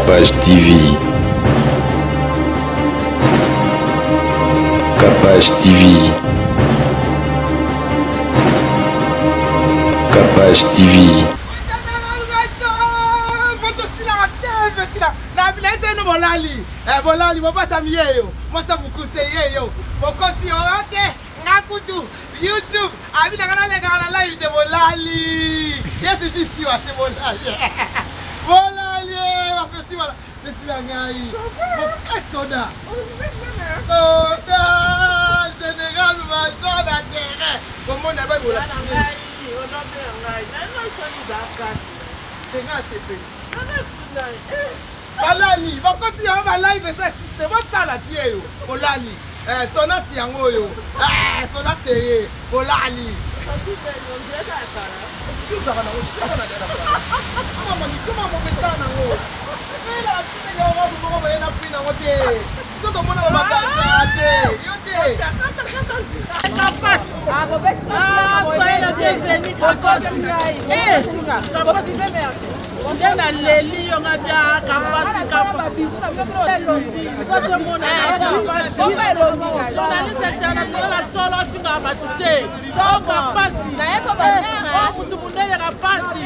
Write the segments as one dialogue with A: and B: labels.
A: Capage TV. Capage TV. Capage TV.
B: Bolali, mon papa yo. Moi ça vous conseille yo. Mon conseil Ngakutu, YouTube, abi na live de Bolali. Yes, c'est ici, c'est Bolali. Bolali, on fait ci voilà. Petit langai. Soda. Soda, général major d'intérêt. Comment on a pas Bolali? Balali, pourquoi tu as un live c'est système ça la tie yo. Bolali. Sona si yango yo. Sona c'est Bolali.
C: On est dans les lits, on a bien journaliste international solo finga batute so kapasi na yebo banera mutu munene kapasi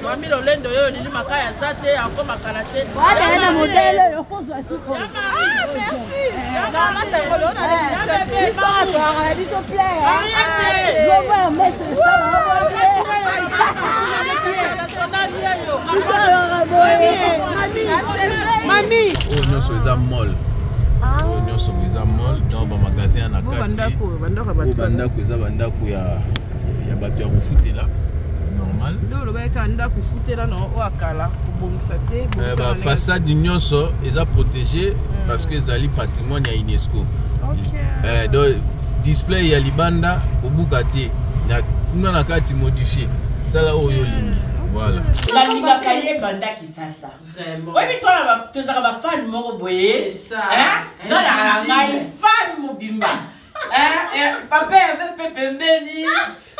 C: mami lolendo yo lili makaya zate yango makalate
D: wala na modelo yo fozo asiko
C: merci
D: dans la table on a des biso plaît je veux mettre
C: Mami.
E: Nous sommes molles. Nous sommes molles dans le magasin à Nakati. Bandako ya bato ya kufuté là. Normal.
C: Donc le kanda kufuté là non o akala kubongisa te.
E: Ba façade nyonso eza protégé parce que zali patrimoine ya UNESCO. OK. Donc display ya libanda obuka te. Na Nakati modifié. Ça là oyo lingi. Voilà.
F: La Kaye Banda qui ça. Vraiment. Oui, mais toi, tu as un fan moro boye. C'est ça. Hein? Dans la langue, fan mobimba. Hein? Papa avait Pepe Mbeni,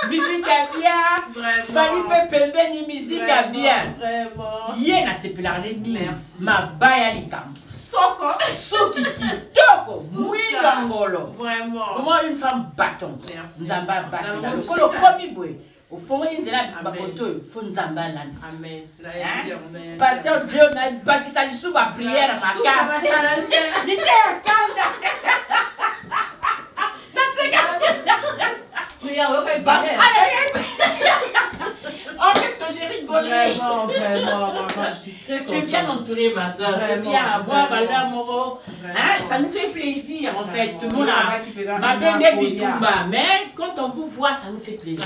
F: musique à bien. Vraiment. Fali Pepe Mbeni, musique à bien. Vraiment. Yéna c'est pelarde mi. Ma baya likam. Soko. Soki kitoko. Oui, l'angolo. Vraiment. Comment une femme battante. Nzamba battante. Le colo komi boye. Au fond, il y a un bateau, il faut nous emballer. Amen. Pasteur Dieu n'a pas qui s'agit sous ma prière à ma case. Il était à Kanda. Oh, qu'est-ce que j'ai rigolé. Vraiment. Tu es bien entourée, ma soeur. Tu es bien à voir, Bala Moro. Ça nous fait plaisir, en fait. Tout le monde a ma belle Bitumba. Mais quand on vous voit, ça nous fait plaisir.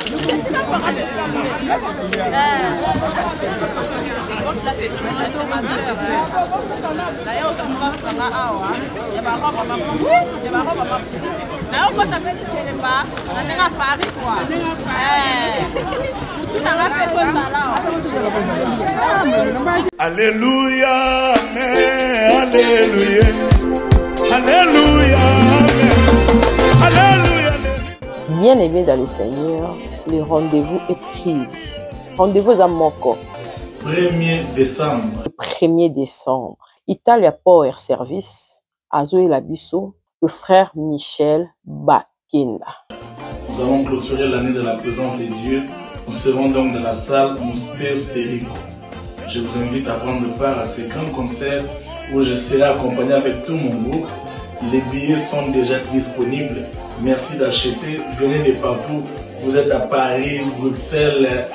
C: D'ailleurs, ça se passe dans la Awa. Il y a ma robe, d'ailleurs, quand tu as fait ce bas, on est à Paris, quoi.
G: Alléluia, amen, alléluia, alléluia, amen, alléluia.
H: Bien aimé dans le Seigneur, le rendez-vous est pris. Rendez-vous à Moko.
G: 1er décembre.
H: Le 1er décembre. Italia Power Service, Azoé Labisso, le frère Michel Bakenda.
G: Nous allons clôturer l'année de la présence de Dieu. Nous serons donc dans la salle Muspeo Perico. Je vous invite à prendre part à ce grand concert où je serai accompagné avec tout mon groupe. Les billets sont déjà disponibles. Merci d'acheter. Venez de partout. Vous êtes à Paris, Bruxelles,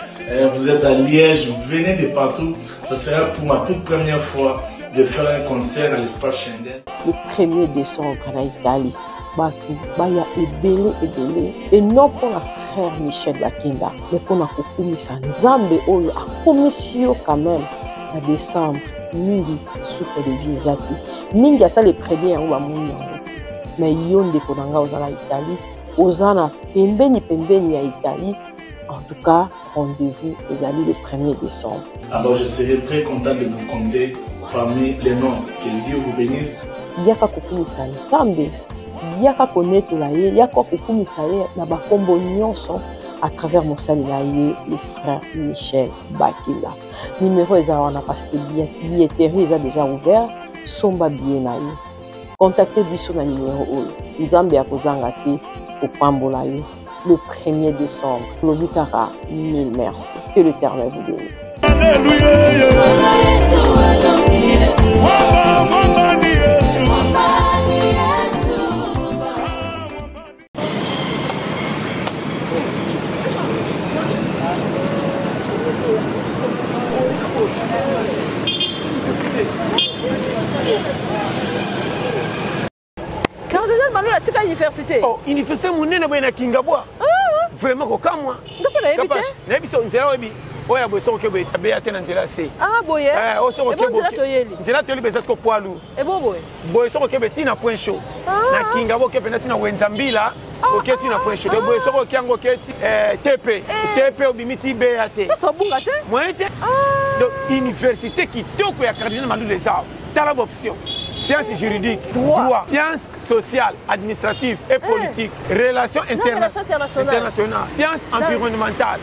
G: vous êtes à Liège. Venez de partout. Ce sera pour ma toute première fois de faire un concert à l'espace Schengen.
H: Le 1er décembre en Italie. Baya ebele et non pour la frère Michel Bakenda mais pour la kokumisa nzambe oyo akomisio quand même en décembre mingi souffre de vie ezati mingi ata les premiers yango bamoni yango mais yo ndeko na nga ozala Italie ozana pembeni ya Italie. En tout cas, rendez-vous ezali le 1er décembre.
G: Alors je serai très content de vous compter parmi les noms. Que Dieu vous bénisse.
H: Yaka kokumisa nzambe yaka konetola ye yaka kokumisa ye na bakombo nyonso à travers mon salinaïe, le frère Michel Bakila. Numéro est à parce que billetterie est déjà ouvert, somba bien naïe. Contactez Bissot na numéro Nzambe Akozangate au Pambolaï le 1er décembre. Lobikara, mille merci. Que l'Éternel vous bénisse.
D: Cardinal Malo a tika université.
I: Oh, université munene boy na Kingabwa. Vraiment ko kamwa.
D: Ndoko na ebite.
I: Na biso nzela obi. Oya boy so ke boy tabeya tena nzela se.
D: Ah boye.
I: O so ke boy.
D: Nzela
I: to yeli besa ko poalu.
D: E bo boy.
I: Boy so ke betina point show. Na Kingabwa ke pena tina wenzambila. Ok tina point show. Boy so ke yango ke TP obimiti beate.
D: So bunga te.
I: Moite. Donc université qui toko ya Cardinal Malo les arts. Tala option. Sciences juridiques, droit, sciences sociales, administratives et politiques, relations internationales, sciences environnementales,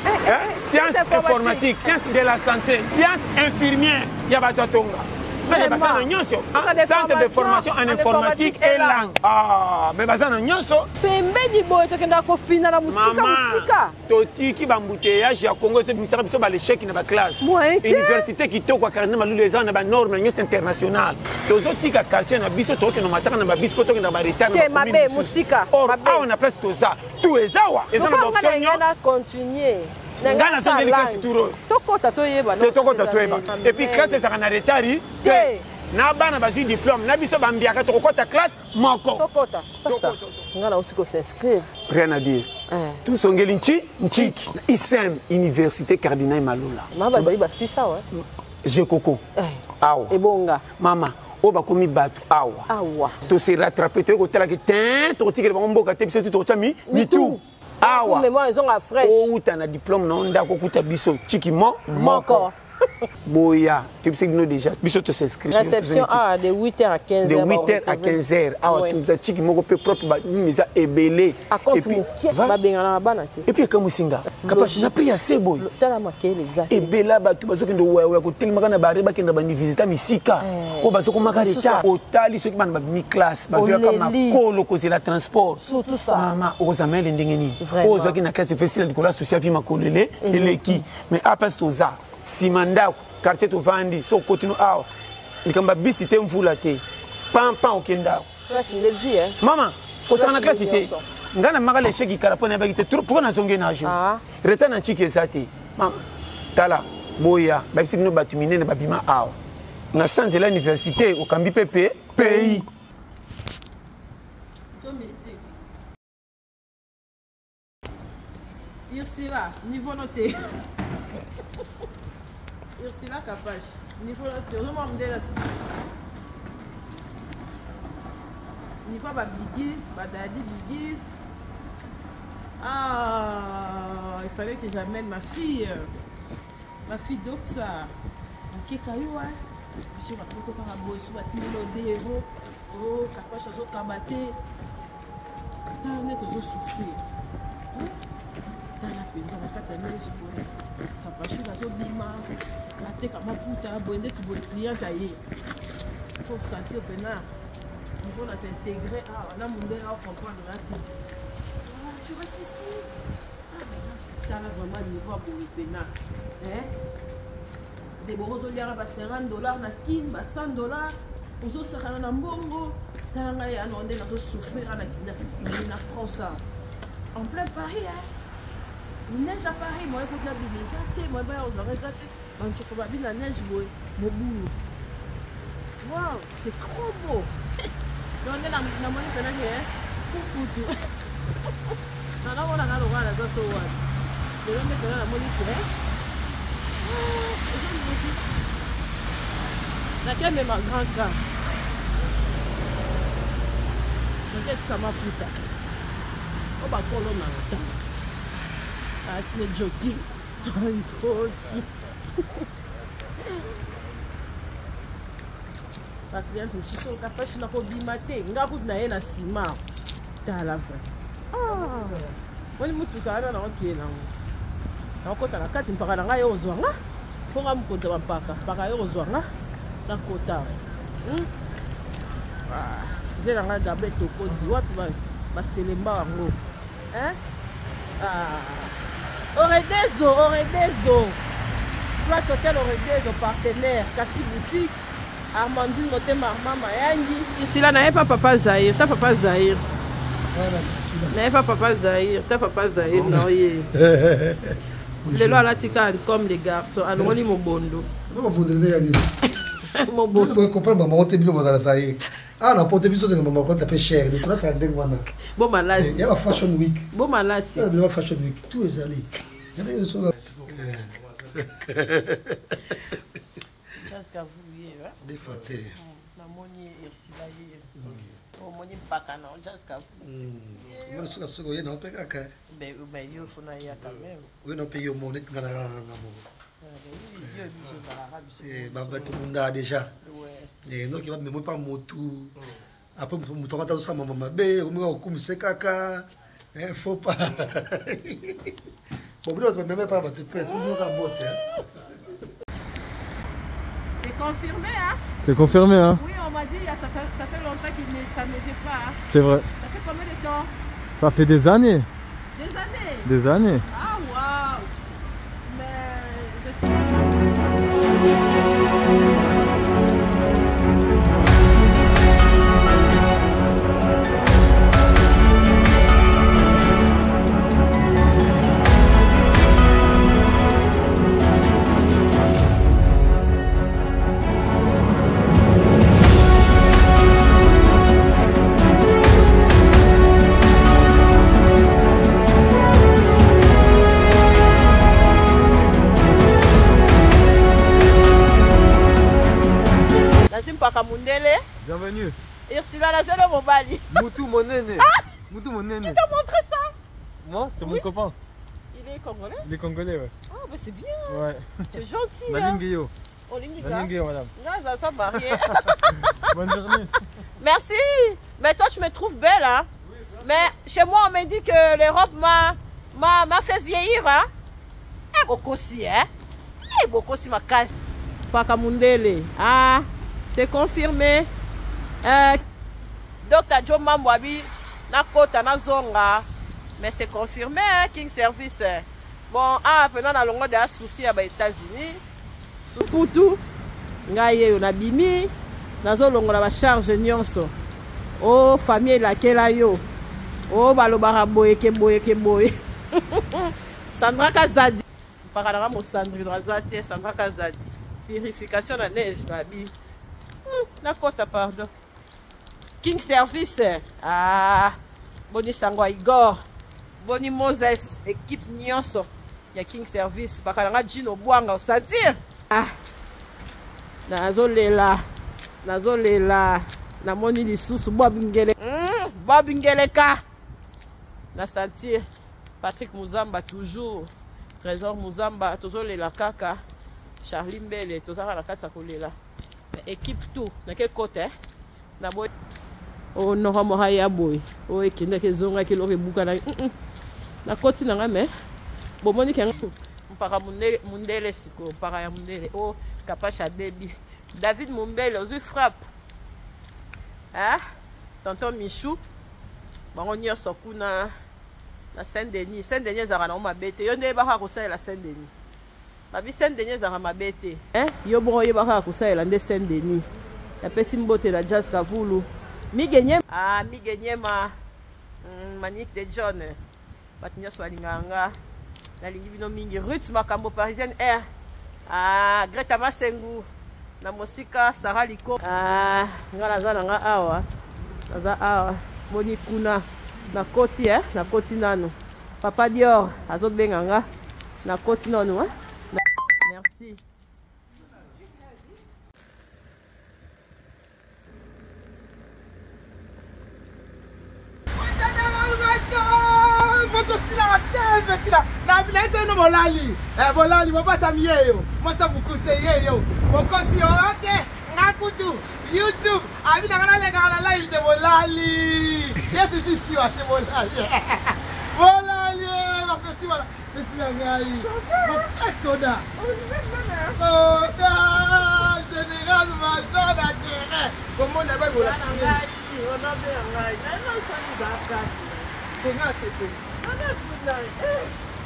I: sciences informatiques, sciences de la santé, sciences infirmières, Yabatatonga. Centre de formation en informatique et langue. Ah, mais bazana nyonso.
D: Pembedi boy to kenda ko fina na musika.
I: Toti ba embouteillage ya Congo se misara biso ba l'échec na ba classe. Université qui to kwa Cardinal Malo les ans na ba norme nyonso international. Tozo tika quartier na biso to ke no mataka na ba biso to ke na ba retard na ba
D: musika.
I: Mabe. On a place toza. Tout ezawa. Eza na option
D: nyona continuer.
I: Ngana so de classe touro.
D: Tokota to yeba no.
I: Tokota to yeba. Et puis classe ça na retard. Na bana bazi diplôme na biso bambiaka tokota classe moko.
D: Tokota. Pasta. Ngana utiko s'inscrire.
I: Rien à dire. Tout songeli nchiki. ISEM Université Cardinal Malo là.
D: Mama bazali ba sisa wa.
I: Je coco. Awa.
D: Ebonga.
I: Mama. Oba komi batu awa.
D: Awa.
I: To se rattraper to ko tala ke tin to tikele mboka te biso to chami mitu. Awa.
D: Mais moi ils ont la fraîche.
I: Oh utana diplôme na onda ko kuta biso chiki moko. Boya, tu sais que nous déjà, biso te s'inscrire.
H: Réception de 8h à 15h.
I: De 8h à 15h. Ah, tout ça, tu m'as coupé propre, nous a ébélé. Et puis, comme Singa, capable, n'a pris assez beau. Et Bella, tu vas dire que ouais, côté le magana bareba qui n'a pas ni visiter Misika. Ou parce qu'on m'a carité. Au tali, ceux qui m'ont mis classe, parce que comme ma colo cause la transport.
H: Surtout ça.
I: Maman, aux amènes l'indengeni. Aux gens qui n'a qu'à se faire la Nicolas social vie ma colélé et les qui. Mais après tout ça. Simanda quartier to vandi so continue aw nikamba bisite mvula te pampa okenda
H: classe de vie hein
I: mama ko sana classe te ngana magale sheki kala pona ba te trop na zonge na jo reta na chiki ezate mama tala boya ba bisi no batumine na babima aw na sanze la université au kambi pepe pays
C: Ursula niveau noté Ursula Capage, niveau de niveau bigis, badadi bigis. Ah, il fallait que j'amène ma fille Doxa. Ok, Kayoua. Je suis rappelé qu'on a beau sur la oh, Capage a kabaté. On est toujours soufflé. Dans la peine, on va faire neige. Capage a bima. Il faut sentir maintenant. Il faut s'intégrer. Ah, on a mon délai à comprendre. Tu restes ici. Tu as vraiment niveau à Bouripena. Des boros au liard à $50, na kin, $100. Aux autres, ça a un bongo. Tu as un souffrir à la France. En plein Paris. Il neige à Paris. Moi, il faut la bibliothèque. Moi, je vais aux tu faut bien la neige, waouh, c'est trop beau. On est dans la monnaie que tout. Non, on a le droit à la zone. De l'homme est dans la monnaie laquelle est ma grande cas. Peut-être que ma putain. On va prendre le temps. Ah, c'est le jockey. La cliente me dit que capable je n'ai pas bimaté, nga coup na na ciment. Ta la vrai. Ah. Wani mutuka ana na okie na. Na kota na kati mpaka na ngai ozwanga. Ponga mukota mpaka yo ozwanga. Na kota. Vela nga gabe tokozi wapi ba selemba wango. Oredezo. Flat Hotel Oredezo partenaire Kasi Boutique Armandine Motema Mama Yangi. Ici là n'a pas papa Zahir, ta papa Zahir. N'a pas papa Zahir, ta papa Zahir non yé. Les lois là tika comme les garçons, alors ni mon bondo.
J: Non vous donner Yangi.
C: Mon bondo.
J: Vous comprenez maman on te bien dans la Zahir. Ah non, pour te biso de maman quand t'as cher, de toi t'as dingue wana.
C: Bon malasi.
J: Il y a la Fashion Week.
C: Bon malasi.
J: Il y a la Fashion Week, tout est allé. Il y a des choses.
C: Jusqu'à vous hier.
J: Des fatés.
C: Na moni esila hier. O moni mpaka na jusqu'à vous.
J: Moi ce que ce que non peka ka.
C: Ben yo fona ya quand même.
J: Oui non payer mon net ngana ngamo. Baba tout le monde a déjà. Et donc il va même pas motu. Après mon temps dans ça maman be, on me comme c'est caca. Faut pas. Bon, même pas te perdre, on nous rabote.
C: C'est confirmé, hein?
K: C'est confirmé, hein?
C: Oui, on m'a dit, ça fait longtemps qu'il ça neigeait pas. Hein?
K: C'est vrai.
C: Ça fait combien de temps?
K: Ça fait des années.
C: Des années?
K: Des années.
C: Ah, waouh! Mais
K: bienvenue.
C: Ursula la seule mobali.
K: Moutou Monene. Moutou Monene.
C: Qui t'a montré ça?
K: Moi, c'est mon copain.
C: Il est congolais?
K: Il est congolais, ouais.
C: Ah, bah c'est bien.
K: Ouais.
C: Tu es gentil.
K: Nalingueyo.
C: Oh, Lingueyo.
K: Nalingueyo, madame.
C: Non, ça t'a marié.
K: Bonne journée.
C: Merci. Mais toi, tu me trouves belle, hein? Oui, mais chez moi, on m'a dit que l'Europe m'a fait vieillir, hein? Eh, beaucoup aussi, hein? Eh, beaucoup aussi, ma casse. Pakamundele. Ah, c'est confirmé. Dr. Joe Mambwabi, na kota na zonga. Mais c'est confirmé, hein, King Service. Bon, pendant la longue de souci à États-Unis, pour tout, ngaye on a bimi, nazo longo la charge nyonso. Oh, famille la kela yo. Oh, balobara boye ke boye. Sandra Kazadi. Parana mo Sandrine Razate, Sandra Kazadi. Purification la neige, babi. Na kota, pardon. King Service. Ah, Boni Sangwa Igor. Boni Moses, équipe nyonso. Ya King Service. Bakalanga Gino Bwanga, sentir. Ah. Nazolela. Na moni lisusu Bobingele. Bobingele ka. Na sentir. Patrick Muzamba toujours. Trésor Muzamba, tozolela kaka. Charlie Mbele, tozaka la kata kolela. Équipe tout, na quel côté? Na boy. Oh no moya boy. Oh ekende ke zonga ke loke buka na. Na koti na ngame. Bomoni ke mpaka mundele siko, mpaka ya mundele. Oh Kapacha baby. David Mumbele ozu frappe. Hein? Tonton Michou. Bango nyoso kuna na Saint-Denis. Saint-Denis zaka na mabete. Yo nde baka ko la Saint-Denis. Babi Saint-Denis zaka mabete. Hein? Yo bongo yo baka ko la nde Saint-Denis. Ya pesi mbote la Jazz Kavulu. Migenye. Ah, migenye ma. Manique de John. Batnya swalinganga. Na lingi bino mingi Ruth Makambo Parisienne Air. Ah, Greta Masengu. Na Mosika Sarah Liko. Ah, ngala zana nga awa. Naza awa. Boni kuna. Na koti na koti nano. Papa Dior azot benganga. Na koti nano Merci.
B: Bolali, mabata miyeyo. Masa bukuse yeyo. Bokosi orate ngakutu YouTube. Abina kana le kana live de Bolali. Yes, this is you, Bolali. Bolali. Soda. Soda. Général major de terrain. Comment on a pas volé?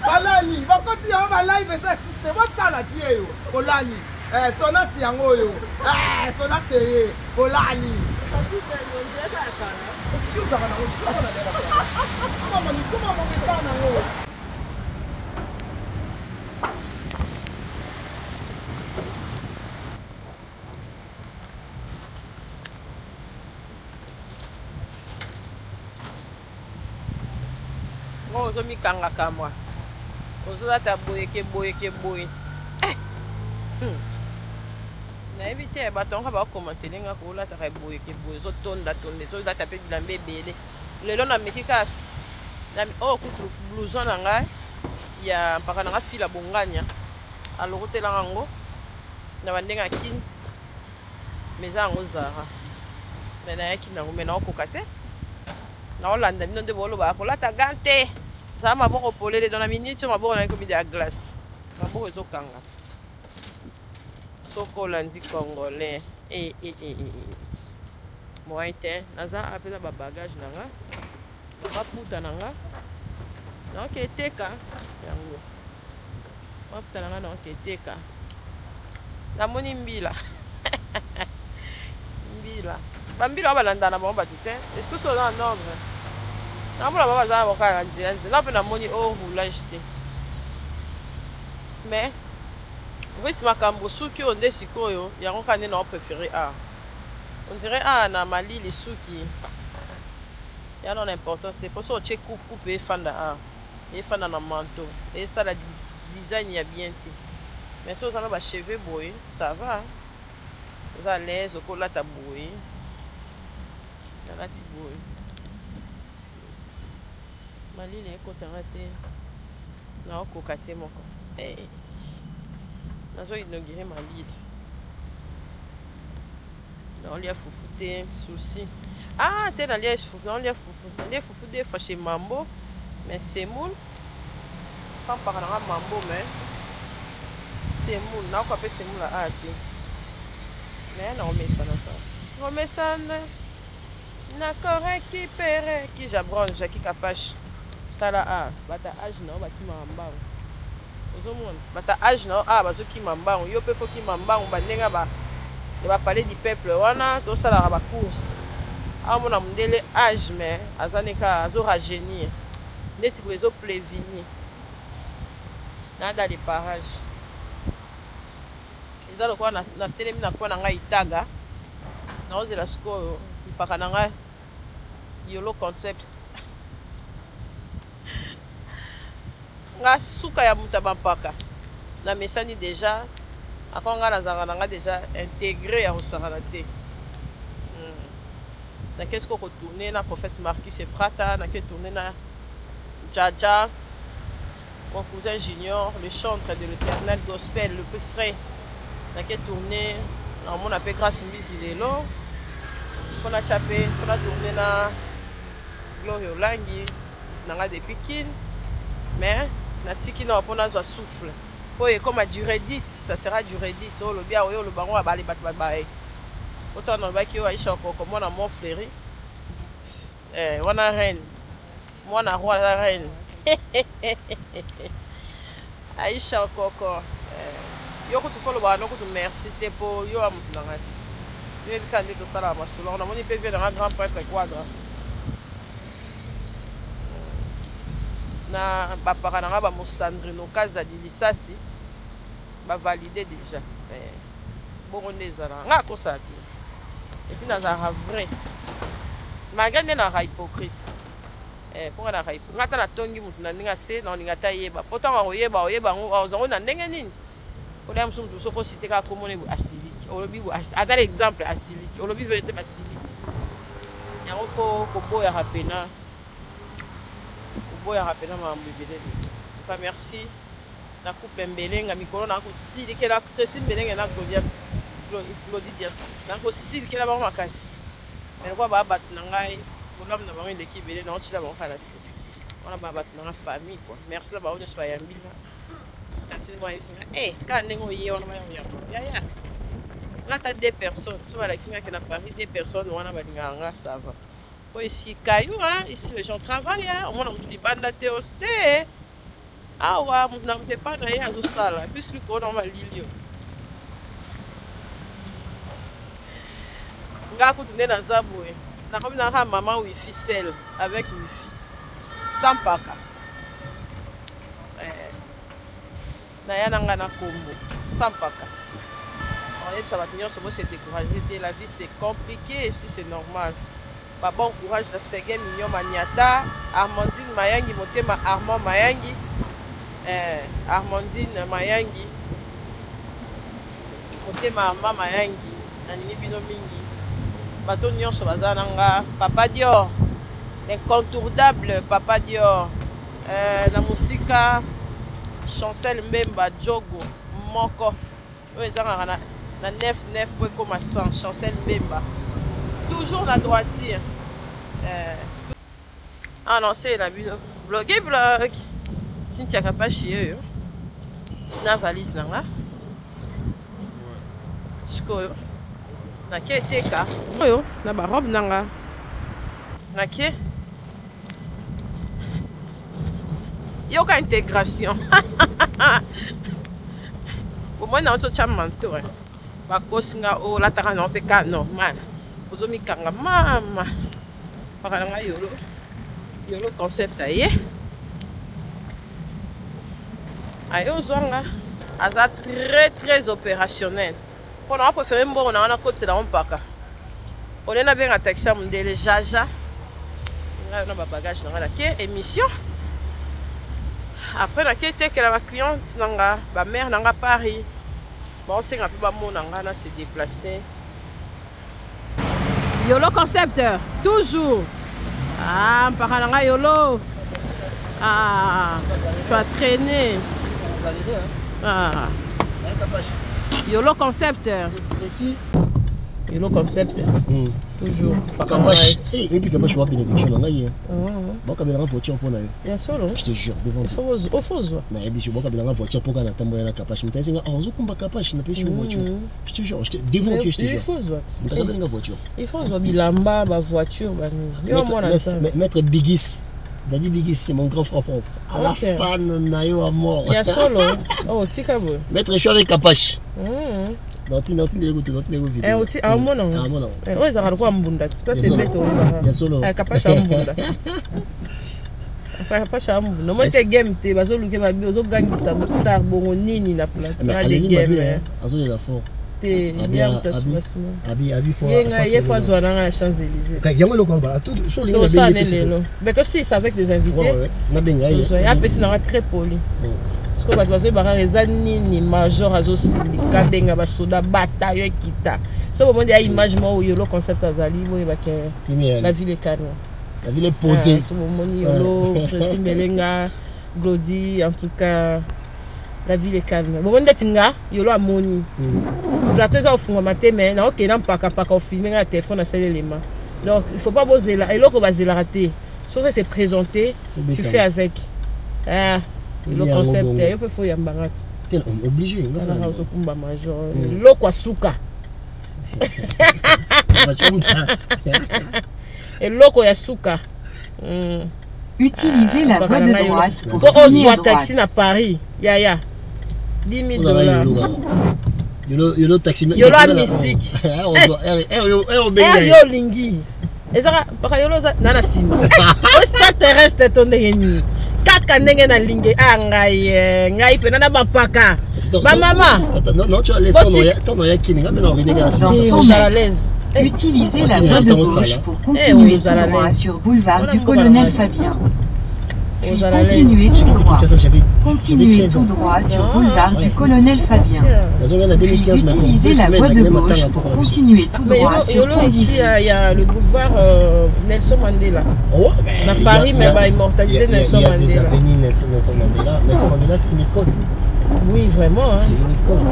B: Balani, bakoti ya ba live eza system wasala tie yo. Bolani. Sona si yango yo. Sona seye. Bolani.
H: Ozo mikanga kamwa. Ozo ata boye. Na éviter batonga ba commenter nga ko la ta boye zo tonda zo data pe bilambe ebele. Lelo na mekika na kutu blouson na nga ya mpaka na fila bonganya. Alokotela ngo na bandenga kin meza ngo zara. Na yaki na ngomena okokate. Na Hollande bino nde bolo ba ko la ta gante. Ça m'a beaucoup polé dans la minute, ma bonne avec de la glace. Ma bonne est au kanga. Soko lundi congolais. Moi était, naza appelé ma bagage nanga. Ba puta nanga. Donc eteka. Yango. Ba puta nanga donc eteka. Na moni mbila. Mbila. Bambila balanda na bomba tout hein. Et sous dans ordre. Na mona baba za boka nzianzi na pena moni roulage te mais oui makambo suki onde sikoyo yango kane na préféré on dirait na Mali les suki ya non importance te pour ça check coupe et fanda et fanda na manteau et ça la design ya bien te mais ça ça na ba cheveux boy ça va vous à l'aise au cola ta boy la ti boy Mali les kotarate na okokate moko nazo inaugurer Mali na on lui a foufouté souci t'es dans les foufou on lui a foufou des fois chez Mambo mais c'est moule pas par là Mambo mais c'est moule na ko appeler c'est moule mais non mais ça on met ça na correct qui pere qui jabron Jackie Kapache tala bata age na ba kima mbango ozomona bata age na bazo kima mbango yo pe fo kima mbango bandenga ba de ba parler du peuple wana to sala ba course mona mundele age mais azaneka azo rajeunir ndeti ko ezo prévenir nada de parage ezalo kwa na telemi na kwa na ngai itaga na ozela sikoyo mpaka na ngai yolo concept nga suka ya muta bampaka na mesani déjà akonga na zanga nga déjà intégré ya osangana te na qu'est-ce qu'on retourner na prophète Marcus Efrata na que tourner na Jaja mon cousin junior le chantre de l'Éternel gospel le plus frais na que tourner na mon appel grâce mbisi lelo on a chapé on a tourné na Gloria Olangi na nga depuis kin mais na tiki na pona zo souffle oye comme a duré dit ça sera duré dit so le bien oyo le baron a bali bat autant on va ki Aisha Koko moi na mon fléri wana reine moi na roi la reine Aisha Koko yo ko to follow ba no ko to merci te po yo am ngati yo bi kandi to sala masolo on a moni pe na grand prêtre quadra na bapaka na nga ba Mosandrino kaza di lisasi ba valider déjà bongo ndezala nga ko sati et puis na za vrai malgré na hypocrite pour na hypocrite ngata na tongi mutu na ninga se na ninga ta yeba pourtant oyeba ngo ozango na ndenge nini ola msum tu soko cité ka komone bu acidique olobi bu atale exemple acidique olobi vérité acidique yango fo ko boya rapena boya rapena mambo ebele pas merci na coupe mbelenga mikolo na ko sili ke la tresi mbelenga na Claudie Dias na ko sili ke la ba makasi mais quoi ba bat na ngai bolam na bango ndeki bele na otila bango kala si On a battu dans la famille quoi. Merci là bas on soit yambi là. Quand tu vois ici, quand on y est on va y aller. Là t'as 2 personnes. Soit la qui n'a Paris 2 personnes on a balinganga ça va. Pour ici caillou hein, ici les gens travaillent hein. On a dit banda théosté. Ah ouais, on n'a pas d'ailleurs à tout ça là. Puis le qu'on va lire. Nga continuer dans Zaboué. Na comme na maman wifi seul avec wifi. Sans paka. Na yana nga na combo. Sans paka. On est ça va tenir se décourager. La vie c'est compliqué et puis c'est normal. Pas bon courage la Sege Mignon Maniata, Armandine Mayangi Motema Armand Mayangi. Armandine Mayangi. Motema Armand Mayangi. Nani bino mingi. Bato nyonso bazananga Papa Dior, l'incontournable Papa Dior, la musika Chancel Mbemba Djogo Moko, na 9 comme 100 Chancel Mbemba, toujours la droitière. Ah non c'est la vidéo blog Cynthia Kapachi na valise nanga chikoyo na ke teka oyo na ba robe nanga na ke yoka intégration au moins na auto chamanto ba kosinga o la taka na peka normal ozomi kanga mama para nga yolo concept aye ayo zonga aza très opérationnel. On a préféré me on a côté là on paka. On est bien à taxi mondele jaja. On a ba bagage dans la émission. Après la quête que la cliente nanga ba mère nanga Paris. Bon c'est un peu ba mon nanga na se déplacer. Yolo concepteur toujours. Ah paka nanga yolo. Ah tu as traîné. Ah. Yolo concepteur.
J: Ici.
H: Yolo concepteur. Toujours.
J: Kapache. Et puis Kapache va bénéficier de l'engager. Bon, quand il y a une voiture pour nous.
H: Bien sûr.
J: Je te jure, devant
H: toi. Au faux.
J: Non, et puis je vois qu'il y a une voiture pour nous attendre la Kapache. Mais tu as dit, oh, je ne Kapache, je n'ai pas sur voiture. Je te jure, devant toi, je te jure.
H: Il faut voir.
J: Tu as une voiture.
H: Il faut voir Bilamba, ma voiture.
J: Maître Bigis. Daddy Bigis, c'est mon grand frère propre. À la fan, naïo à mort.
H: Il y a solo. Oh, Tikabo.
J: Maître, je suis avec Kapache. Non, tu n'as pas vidéo.
H: Ah, mon nom. Ah, mon nom. Oh, ils ont quoi Mbunda? C'est pas c'est bête.
J: Il y a solo.
H: Kapache à Mbunda. Kapache à Mbunda. Non, moi, c'est game. Tu vas au Luke Babi, au gang qui s'appelle Star Bongonini, na plate.
J: Des games. Azo de la fort.
H: T'es bien au tassement.
J: Abi fort.
H: Il y a fois zoana à Champs-Élysées.
J: Quand il y a le combat, tout sur les
H: gens. Mais que si c'est avec des invités. Il y a petit nanga très poli. Parce que bato bazo baka eza nini major azosilika benga basoda bataille kita. So au moment il y a image mo yolo concept azali mo baka la ville est calme.
J: La ville est posée.
H: So au moment yolo Président Belenga Glody en tout cas la ville est calme. Bon on tinga yolo amoni. Plateau za ofunga matin mais na OK na paka au filmer na téléphone na seul élément. Donc il faut pas poser là et l'autre va se la rater. Sauf que c'est présenté, tu fais avec. Ah le concept est un peu fou yambangat.
J: T'es obligé.
H: On a aussi kumba major. Loko asuka. Et loko yasuka.
L: Utilisez la voie de droite pour
H: continuer à droite. Taxi à Paris. Ya. 10 000 $.
J: Yolo taxi.
H: Yolo mystique. Yo lingi. Ezara paka yolo nana sima. Extraterrestre ton ndenge. Kaka ndenge na linge ngai pe nana bampaka. Ba maman.
J: Non, tu as laissé ton oya kininga mais non
L: à l'aise. Utilisez la voie de gauche pour continuer tout droit sur boulevard du Colonel Fabien. Puis continuez tout droit. Continuez tout droit sur boulevard du Colonel Fabien. Puis utilisez la voie de gauche pour continuer tout droit sur Pont
H: ici, il y a le boulevard Nelson Mandela. À Paris, mais va immortaliser Nelson Mandela. Il y a des
J: avenues Nelson Mandela. Nelson Mandela, c'est une icône.
H: Oui, vraiment.
J: C'est une icône.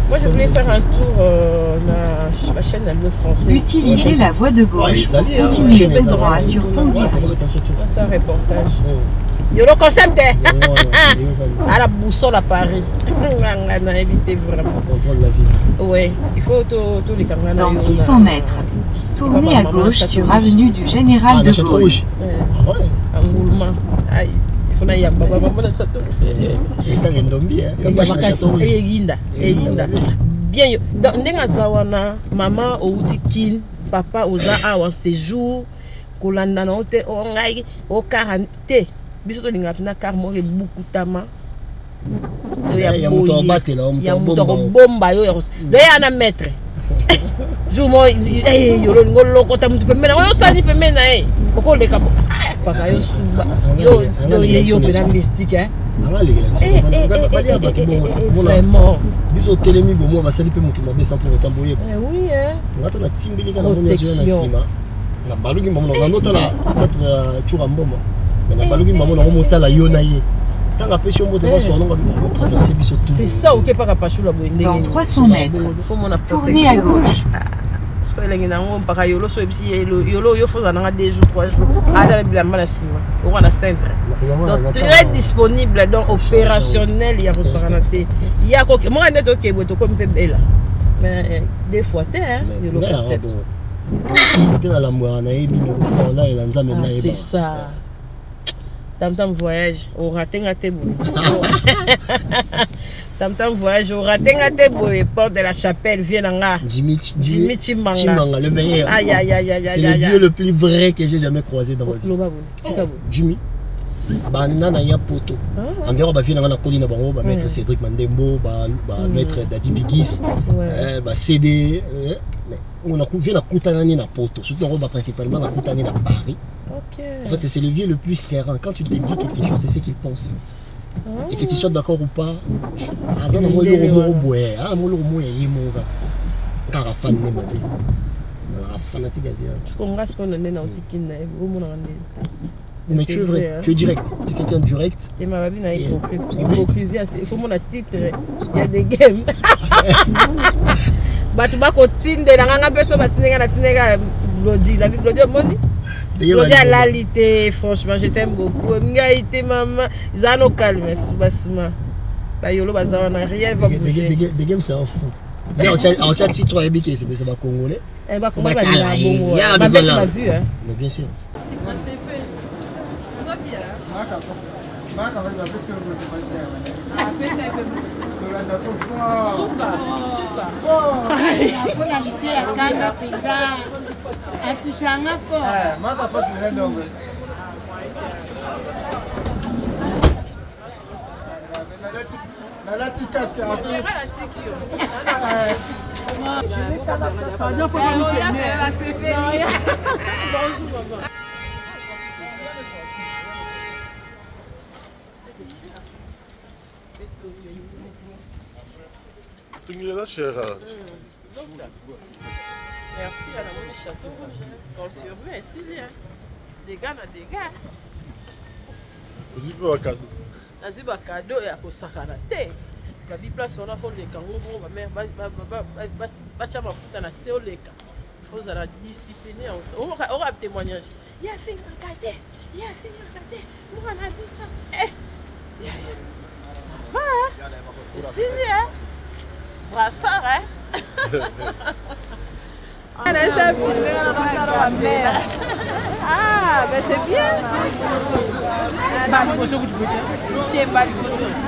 H: Moi, je voulais faire un tour dans la chaîne de français.
L: Utilisez la voie de gauche pour continuer tout droit sur Pont-d'Ivoire.
H: C'est un reportage. Yo le concept à la boussole à Paris. On a évité vraiment.
M: Contrôle la ville.
H: Ouais, il faut tous les caméras.
L: Dans 600 mètres, tournez à gauche sur avenue du Général de Gaulle.
H: Engoulement. Aïe, il faut y aller maman dans château.
M: Et ça les ndombi hein.
H: Comme château. Et Ginda. Bien yo. Dans ndenga zawana maman outi papa oza awa séjour kolanda na hote o ngai o 40. Biso to linga pina car mo beaucoup tama.
M: Ya moto batela
H: bomba yo do ya na maître. Jumo yo lo ngolo ko tamu pemena yo sani pemena boko le ka paka yo suba yo pena mystique hein. Vraiment.
M: Biso telemi bomo ba sali pe mutu mabe sans pour autant boyer.
H: Oui hein.
M: Ngato na timbili kana bomo zo na sima. Na balugi mamu na nota la chura mboma. Mais na balugi mamu na mota la yona ye. Tanga pression moto ba so na traverser biso tout.
H: C'est ça OK pas pachula boyende.
L: Dans 300 mètres. Tournez à gauche.
H: Parce que les gens ont pas yolo so bisi yolo yo faut dans 2 jours 3 jours. Ada bilamba na sima. On a centre. Donc très disponible donc opérationnel il y a ressoranaté. Il y a quoi moi net OK boto comme pebela. Mais des fois hein yolo concept. C'est ça. Tam voyage, au raté boy. Tam voyage, au raté boy. Porte de la Chapelle, Vienanga.
M: Jimmy
H: Chimanga,
M: le meilleur.
H: Aïe.
M: C'est le vieux le plus vrai que j'ai jamais croisé dans ma vie. Jimmy. Banana ya poto. En dehors ba Vienanga na colline bango ba maître Cédric Mandembo, ba maître Daddy Bigis, ba CD. On a vu la Koutanani na poto, surtout on principalement la Koutanani na Paris. En fait, c'est le vieux le plus serein. Quand tu te dis quelque chose, c'est ce qu'il pense. Et que tu sois d'accord ou pas, mais tu es vrai, tu es direct, tu es quelqu'un de direct.
H: Et ma vie n'a hypocrisie, il faut mon titre, il y a des games. Tu vas continuer de la personne, la vie Glodie Moni. Glodie à l'alité, franchement, je t'aime beaucoup. Ngaïté, maman, ils ont calme, basement. Yolo Baza, on n'a rien va bouger.
M: Des games, c'est un fou. En chat, si tu as habité, c'est pas congolais.
H: Eh bien, comment tu as vu, hein?
M: Mais bien sûr.
H: Merci à la moni château. Confirmé, c'est bien. Des gars, des gars.
K: Vous avez un cadeau.
H: Vous avez un cadeau et à cause de ça. La vie place, on a fait les kangourous, ma mère va il faut la discipliner. On aura un témoignage. Il a fait un cadet. Il a fait un cadet. On a vu ça. Ça va, hein? C'est bien. Brassard, hein? On a ça filmé dans la mer. Ah, ben c'est bien.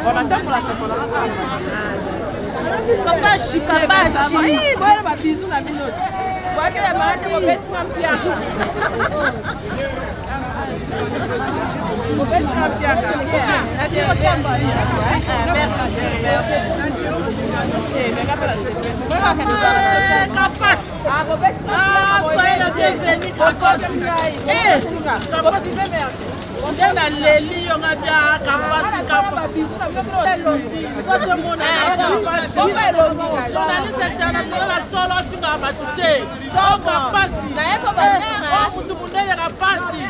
H: On attend pour la Kabashi, Kabashi. Oui, voilà ma bisou na binote. Voilà que la malade est mauvaise rampiaka. Mauvaise rampiaka. Merci, merci. Eh, mais qu'appelle c'est. Voilà que Kabashi. Ah, mauvaise rampiaka. Ah, soyez la bienvenue Kabashi. Eh, Kabashi merde. On est dans les lits, on a bien Kabashi, Kabashi. Journaliste international solo finga batute. Soko pasi. Na yeko ba. Oh, mutu munene kapashi.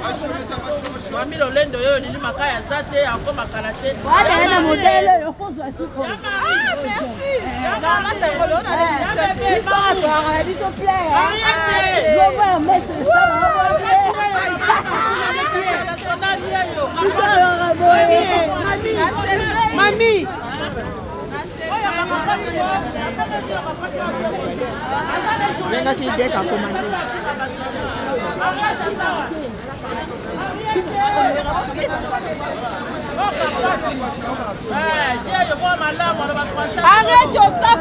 C: Mami lolendo yo lili makaya zate akoma karate.
D: Voilà na modèle yo faut zo asiko.
C: Ah merci.
D: Non là t'es on a des bisots. Ça toi on a dit s'il te plaît. Je vais mettre ça. Mami. Venga qui dès qu'à commander. Arrête au sac.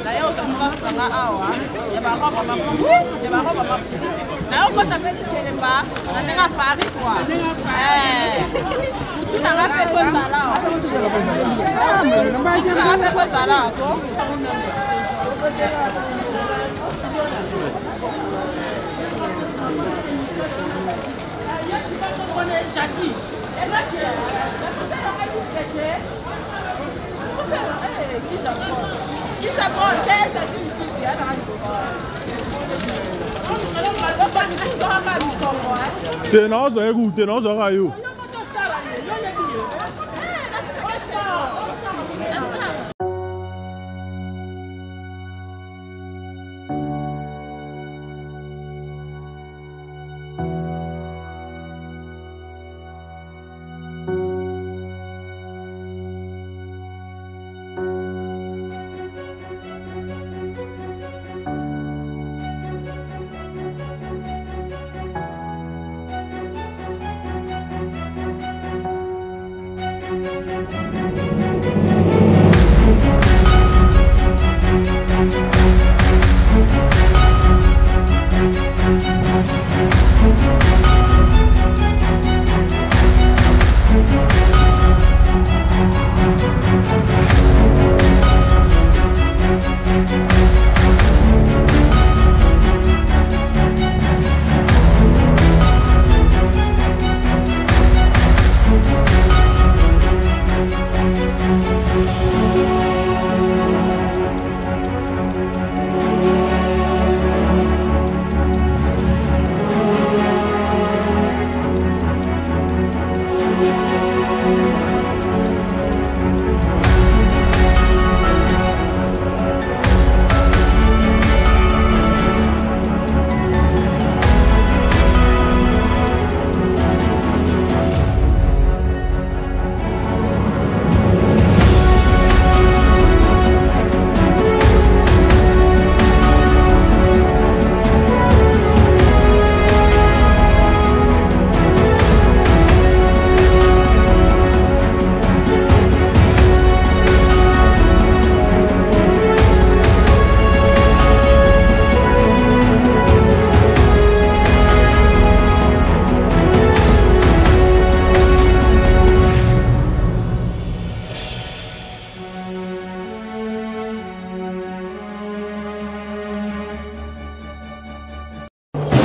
C: D'ailleurs, ça se passe par là. Il y a pas d'ailleurs, quand tu as fait ce qu'elle n'est pas, on est à Paris, quoi. Tu n'as pas fait ça là. Tu n'as pas fait ça là, quoi. Jackie.
K: Tenozo egu, tenozo rayo.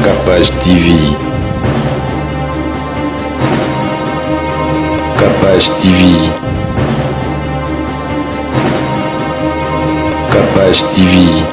A: Capage TV. Capage TV. Capage TV.